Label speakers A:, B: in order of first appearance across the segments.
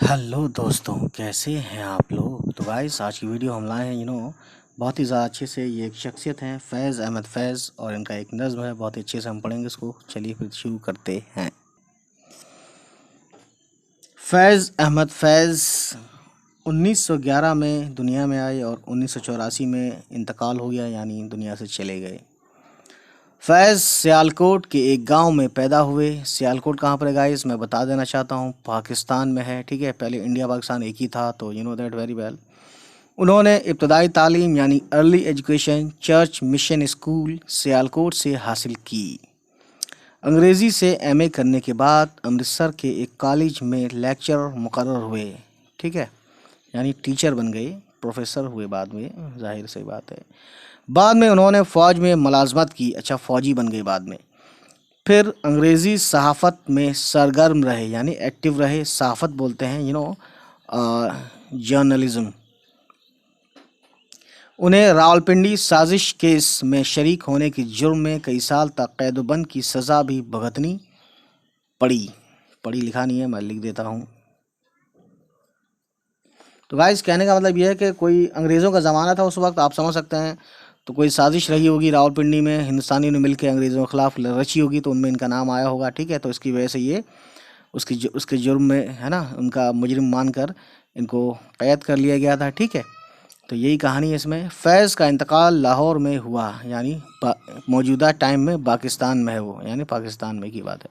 A: Hello दोस्तों, कैसे हैं आप लोग। तो गाइस, आज की वीडियो हम लाए हैं बहुत ही ज़्यादा अच्छे से। ये एक शख्सियत हैं फैज़ अहमद फैज़, और इनका एक नज़्म है, बहुत ही अच्छे से हम पढ़ेंगे इसको। चलिए फिर शुरू करते हैं। फैज़ अहमद फैज़ 1911 में दुनिया में आए और 1984 में इंतकाल हो गया, यानी दुनिया से चले गए। फैज़ सियालकोट के एक गांव में पैदा हुए। सियालकोट कहाँ पर है गाइस, मैं बता देना चाहता हूँ, पाकिस्तान में है। ठीक है, पहले इंडिया पाकिस्तान एक ही था, तो you know that very well. उन्होंने इब्तदाई तालीम यानी early education church mission school Sialkot से हासिल की। अंग्रेज़ी से एमए करने के बाद अमृतसर के एक कॉलेज में लेक्चरर मुकर्रर हुए। ठीक है, यानी टीचर बन गए, प्रोफेसर हुए बाद में, जाहिर सी बात है। बाद में उन्होंने फ़ौज में मुलाजमत की। अच्छा, फ़ौजी बन गए बाद में। फिर अंग्रेज़ी सहाफ़त में सरगर्म रहे, यानी एक्टिव रहे। सहाफ़त बोलते हैं जर्नलिज़्म। उन्हें रावलपिंडी साजिश केस में शरीक होने के जुर्म में कई साल तक कैदोबंद की सज़ा भी भुगतनी पड़ी। पढ़ी लिखा नहीं है, मैं लिख देता हूँ। तो गाइस, कहने का मतलब यह है कि कोई अंग्रेज़ों का ज़माना था उस वक्त, आप समझ सकते हैं। तो कोई साजिश रही होगी रावलपिंडी में, हिंदुस्तानियों ने मिलकर अंग्रेज़ों के खिलाफ रची होगी, तो उनमें इनका नाम आया होगा। ठीक है, तो इसकी वजह से ये उसके जुर्म में, है ना, उनका मुजरिम मानकर इनको कैद कर लिया गया था। ठीक है, तो यही कहानी है इसमें। फैज़ का इंतकाल लाहौर में हुआ, यानी मौजूदा टाइम में पाकिस्तान में है वो, यानी पाकिस्तान में की बात है।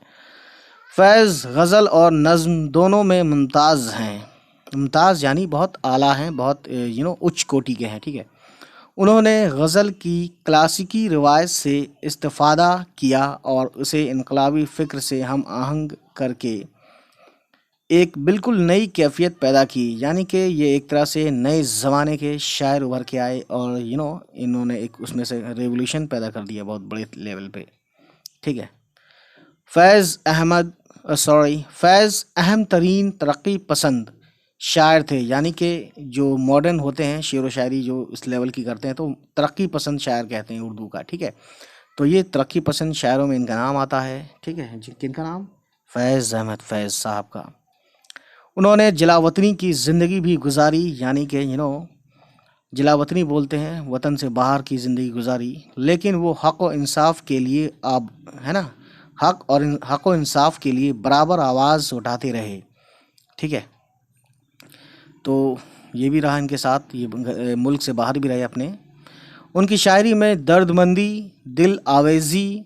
A: फैज़ गज़ल और नज़्म दोनों में मुमताज़ हैं। मुमताज़ यानी बहुत आला हैं, बहुत उच्च कोटि के हैं। ठीक है, उन्होंने गज़ल की क्लासिकी रिवायत से इस्तिफ़ादा किया और उसे इनकलाबी फ़िक्र से हम आहंग करके एक बिल्कुल नई कैफियत पैदा की। यानी कि ये एक तरह से नए ज़माने के शायर उभर के आए, और इन्होंने एक उसमें से रेवोल्यूशन पैदा कर दिया बहुत बड़े लेवल पे। ठीक है, फैज़ अहम तरीन तरक्की पसंद शायर थे। यानी कि जो मॉडर्न होते हैं, शेर व शायरी जो इस लेवल की करते हैं, तो तरक्की पसंद शायर कहते हैं उर्दू का। ठीक है, तो ये तरक्की पसंद शायरों में इनका नाम आता है। ठीक है, किनका नाम, फैज़ अहमद फैज़ साहब का। उन्होंने जिलावतनी की ज़िंदगी भी गुजारी, यानी कि जिलावतनी बोलते हैं वतन से बाहर की ज़िंदगी गुजारी, लेकिन वो हक़ और इंसाफ के लिए आप, है ना, हक़ और इंसाफ के लिए बराबर आवाज़ उठाते रहे। ठीक है, तो ये भी रहा इनके साथ, ये मुल्क से बाहर भी रहे अपने। उनकी शायरी में दर्दमंदी, दिल आवेज़ी,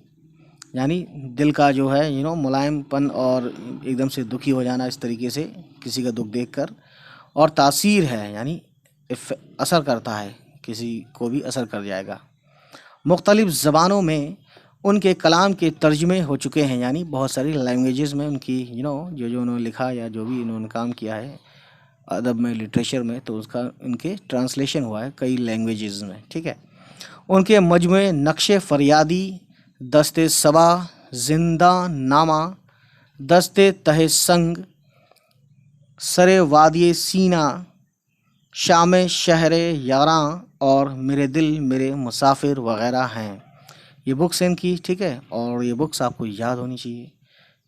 A: यानी दिल का जो है मुलायमपन, और एकदम से दुखी हो जाना इस तरीके से किसी का दुख देखकर, और तासीर है, यानी असर करता है, किसी को भी असर कर जाएगा। मुख्तलिफ़ ज़बानों में उनके कलाम के तर्जमे हो चुके हैं, यानी बहुत सारी लैंग्वेजेस में उनकी जो जो उन्होंने लिखा या जो भी इन्होंने काम किया है अदब में, लिटरेचर में, तो उसका इनके ट्रांसलेशन हुआ है कई लैंग्वेजेस में। ठीक है, उनके मजमूए नक्शे फरियादी, दस्ते सबा, जिंदा नामा, दस्ते तहे संग, सरे वादिये सीना, शाम शहर यारां, और मेरे दिल मेरे मुसाफिर वगैरह हैं। ये बुक्स हैं इनकी। ठीक है, और ये बुक्स आपको याद होनी चाहिए,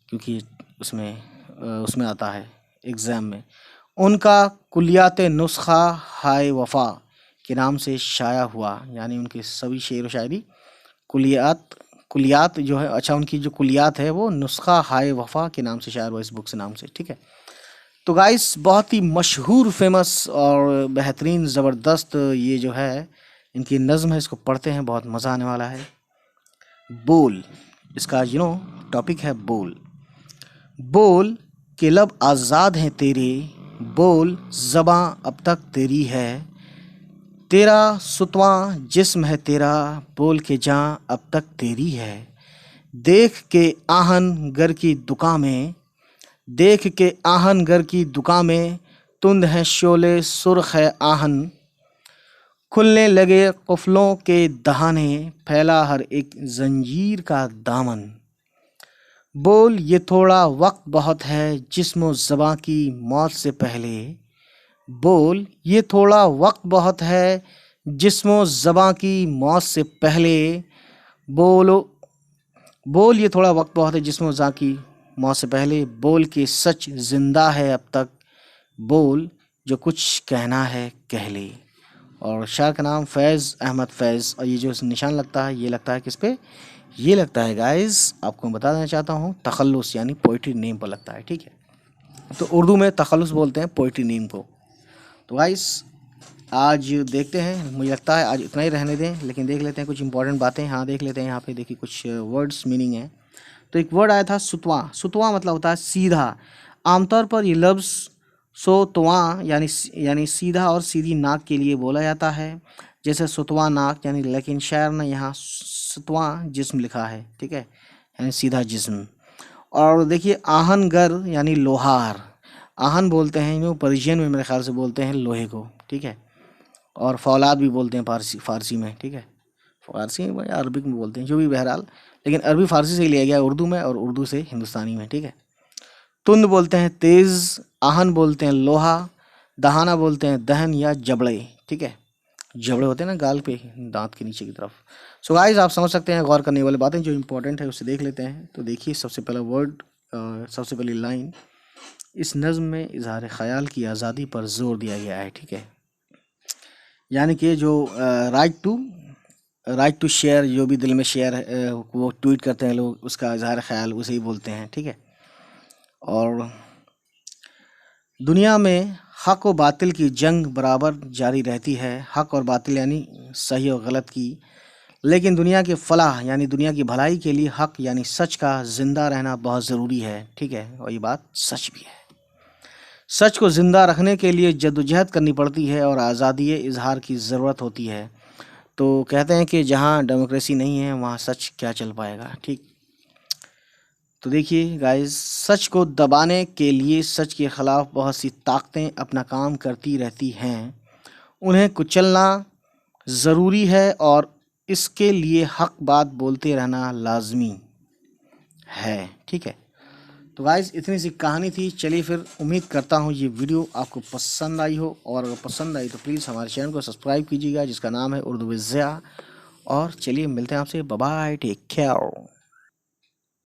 A: क्योंकि उसमें आता है एग्ज़ाम में। उनका कुलियात नुस्खा हाय वफ़ा के नाम से शाया हुआ, यानी उनके सभी शेर व शायरी कुलियात कुलियात जो है, अच्छा, उनकी जो कुलियात है वो नुस्खा हाय वफ़ा के नाम से शायर हुआ, इस बुक से नाम से। ठीक है, तो गाइस, बहुत ही मशहूर, फेमस और बेहतरीन, ज़बरदस्त ये जो है इनकी नज़्म है, इसको पढ़ते हैं, बहुत मज़ा आने वाला है। बोल, इसका टॉपिक है बोल। बोल के लब आज़ाद हैं तेरे, बोल ज़बां अब तक तेरी है, तेरा सुतवां जिस्म है तेरा, बोल के जां अब तक तेरी है। देख के आहन गर की दुकान में, देख के आहन गर की दुकान में, तुंद है शोले सुर्ख है आहन, खुलने लगे कुफलों के दहाने, फैला हर एक जंजीर का दामन। बोल ये थोड़ा वक्त बहुत है जिस्म ज़बां की मौत से पहले, बोल ये थोड़ा वक्त बहुत है जिस्म ज़बां की मौत से पहले, बोलो बोल ये थोड़ा वक्त बहुत है जिस्म ज़बां की मौत से पहले, बोल के सच जिंदा है अब तक, बोल जो कुछ कहना है कह ले। और शायर का नाम फैज़ अहमद फैज़। और ये जो निशान लगता है ये लगता है किस पे, ये लगता है गाइस, आपको मैं बता देना चाहता हूँ, तखल्लुस यानी पोइट्री नेम पर लगता है, ठीक है। तो उर्दू में तखल्लुस बोलते हैं पोइट्री नेम को। तो गाइस आज देखते हैं, मुझे लगता है आज इतना ही रहने दें, लेकिन देख लेते हैं कुछ इंपॉर्टेंट बातें। हाँ देख लेते हैं, यहाँ पे देखिए कुछ वर्ड्स मीनिंग है। तो एक वर्ड आया था सुतवा। सुतवा मतलब होता है सीधा। आमतौर पर ये लफ्ज़ सोतवा यानी सीधा और सीधी नाक के लिए बोला जाता है, जैसे सुतवा नाक यानी, लेकिन शायर ने यहाँ सुतवा जिस्म लिखा है, ठीक है, यानी सीधा जिस्म। और देखिए आहनगर यानी लोहार। आहन बोलते हैं इन्हें पर्शियन में, मेरे ख्याल से बोलते हैं लोहे को, ठीक है। और फौलाद भी बोलते हैं फारसी में, ठीक है। फारसी में या अरबिक में बोलते हैं, जो भी बहरहाल, लेकिन अरबी फारसी से ही लिया गया उर्दू में, और उर्दू से हिंदुस्तानी में, ठीक है। तुंद बोलते हैं तेज़, आहन बोलते हैं लोहा, दहाना बोलते हैं दहन या जबड़े, ठीक है। जबड़े होते हैं ना गाल पे, दांत के नीचे की तरफ। सो गाइस आप समझ सकते हैं, गौर करने वाली बातें जो इंपॉर्टेंट है उसे देख लेते हैं। तो देखिए सबसे पहला वर्ड, सबसे पहली लाइन, इस नज़्म में इजहार ख्याल की आज़ादी पर जोर दिया गया है, ठीक है। यानी कि जो राइट टू शेयर, जो भी दिल में शेयर वो ट्वीट करते हैं लोग, उसका इजहार ख्याल उसे ही बोलते हैं, ठीक है। और दुनिया में हक और बातिल की जंग बराबर जारी रहती है। हक और बातिल यानी सही और गलत की, लेकिन दुनिया की फलाह यानी दुनिया की भलाई के लिए हक यानी सच का जिंदा रहना बहुत ज़रूरी है, ठीक है। और ये बात सच भी है। सच को ज़िंदा रखने के लिए जद्दोजहद करनी पड़ती है और आज़ादी इजहार की ज़रूरत होती है। तो कहते हैं कि जहाँ डेमोक्रेसी नहीं है वहाँ सच क्या चल पाएगा, ठीक। तो देखिए गाइस, सच को दबाने के लिए सच के ख़िलाफ़ बहुत सी ताकतें अपना काम करती रहती हैं। उन्हें कुचलना ज़रूरी है और इसके लिए हक बात बोलते रहना लाजमी है, ठीक है। तो गाइस इतनी सी कहानी थी। चलिए फिर, उम्मीद करता हूँ ये वीडियो आपको पसंद आई हो, और अगर पसंद आई तो प्लीज़ हमारे चैनल को सब्सक्राइब कीजिएगा, जिसका नाम है उर्दू विद ज़िया। और चलिए मिलते हैं आपसे, बाय बाय, टेक केयर।